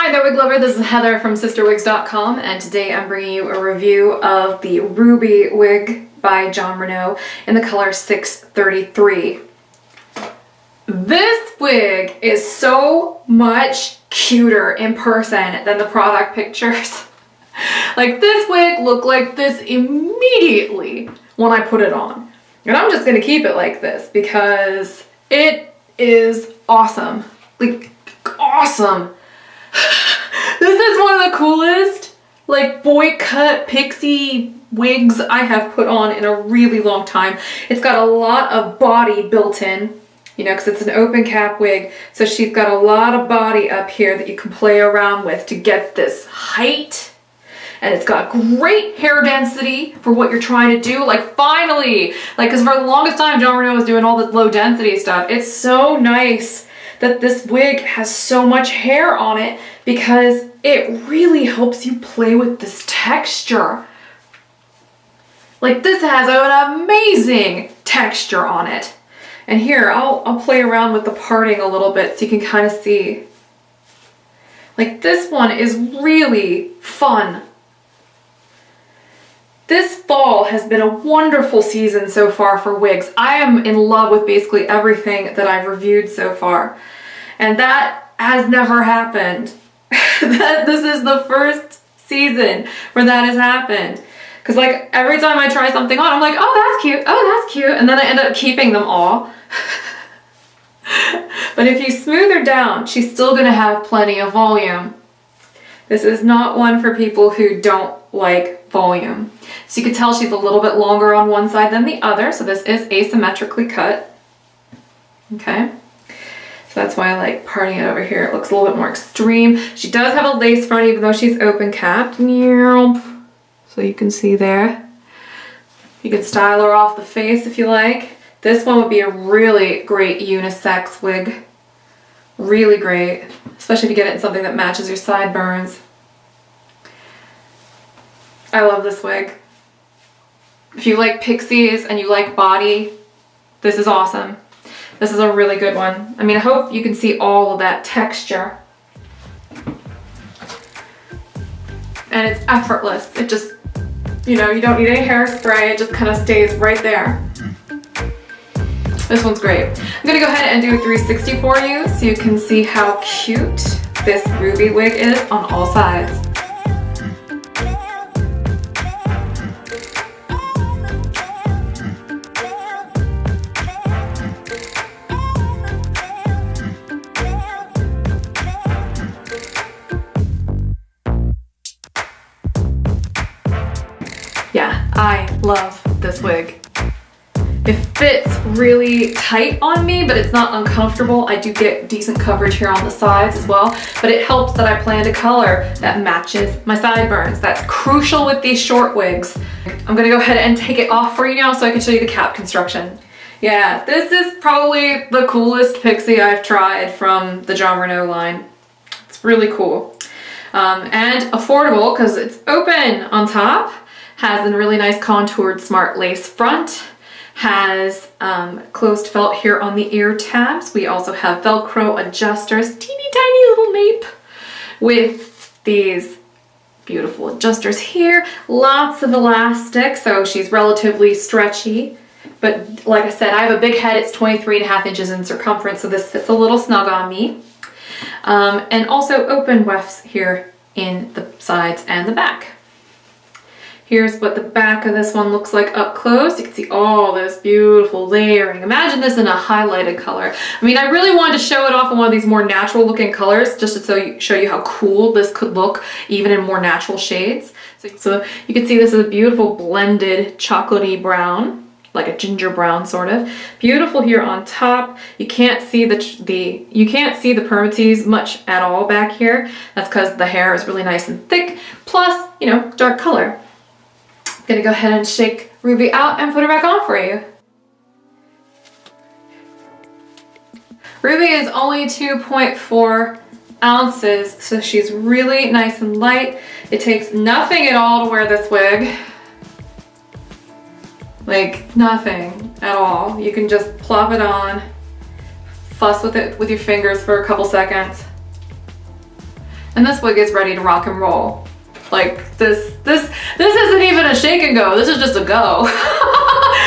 Hi there, wig lover. This is Heather from sisterwigs.com, and today I'm bringing you a review of the Ruby wig by Jon Renau in the color 633. This wig is so much cuter in person than the product pictures. Like, this wig looked like this immediately when I put it on. And I'm just gonna keep it like this because it is awesome. Like, awesome. This is one of the coolest, like, boy cut pixie wigs I have put on in a really long time. It's got a lot of body built in, you know, because it's an open cap wig. So she's got a lot of body up here that you can play around with to get this height. And it's got great hair density for what you're trying to do. Like, finally, like, because for the longest time, Jon Renau was doing all this low density stuff. It's so nice that this wig has so much hair on it because it really helps you play with this texture. Like, this has an amazing texture on it. And here, I'll play around with the parting a little bit so you can kind of see. Like, this one is really fun. This fall has been a wonderful season so far for wigs. I am in love with basically everything that I've reviewed so far. And that has never happened. This is the first season where that has happened. Because, like, every time I try something on, I'm like, oh, that's cute, oh, that's cute. And then I end up keeping them all. But if you smooth her down, she's still gonna have plenty of volume. This is not one for people who don't like volume. So you can tell she's a little bit longer on one side than the other. So this is asymmetrically cut. Okay. So that's why I like parting it over here. It looks a little bit more extreme. She does have a lace front even though she's open capped. So you can see there. You can style her off the face if you like. This one would be a really great unisex wig. Really great. Especially if you get it in something that matches your sideburns. I love this wig. If you like pixies and you like body, this is awesome. This is a really good one. I mean, I hope you can see all of that texture. And it's effortless. It just, you know, you don't need any hairspray. It just kind of stays right there. This one's great. I'm gonna go ahead and do a 360 for you so you can see how cute this Ruby wig is on all sides. Yeah, I love this wig. It fits really tight on me, but it's not uncomfortable. I do get decent coverage here on the sides as well, but it helps that I planned a color that matches my sideburns. That's crucial with these short wigs. I'm gonna go ahead and take it off for you now so I can show you the cap construction. Yeah, this is probably the coolest pixie I've tried from the Jon Renau line. It's really cool. And affordable because it's open on top. Has a really nice contoured smart lace front, has closed felt here on the ear tabs. We also have Velcro adjusters, teeny tiny little nape with these beautiful adjusters here. Lots of elastic, so she's relatively stretchy. But like I said, I have a big head. It's 23.5 inches in circumference, so this fits a little snug on me. And also open wefts here in the sides and the back. Here's what the back of this one looks like up close. You can see all this beautiful layering. Imagine this in a highlighted color. I mean, I really wanted to show it off in one of these more natural looking colors just to show you how cool this could look even in more natural shades. So you can see this is a beautiful blended chocolatey brown, like a ginger brown sort of. Beautiful here on top. You can't see the permatease much at all back here. That's because the hair is really nice and thick. Plus, you know, dark color. Gonna go ahead and shake Ruby out and put her back on for you. Ruby is only 2.4 ounces, so she's really nice and light. It takes nothing at all to wear this wig. Like, nothing at all. You can just plop it on, fuss with it with your fingers for a couple seconds, And this wig is ready to rock and roll. Like this isn't even a shake and go. This is just a go.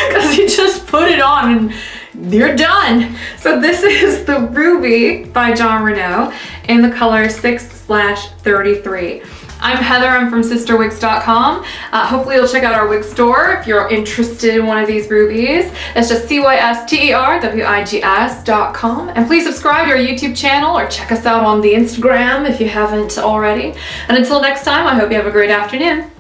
Because you just put it on and you're done. So this is the Ruby by Jon Renau in the color 6/33. I'm Heather, I'm from sisterwigs.com. Hopefully you'll check out our wig store if you're interested in one of these rubies. It's just CYSTERWIGS.com. And please subscribe to our YouTube channel or check us out on the Instagram if you haven't already. And until next time, I hope you have a great afternoon.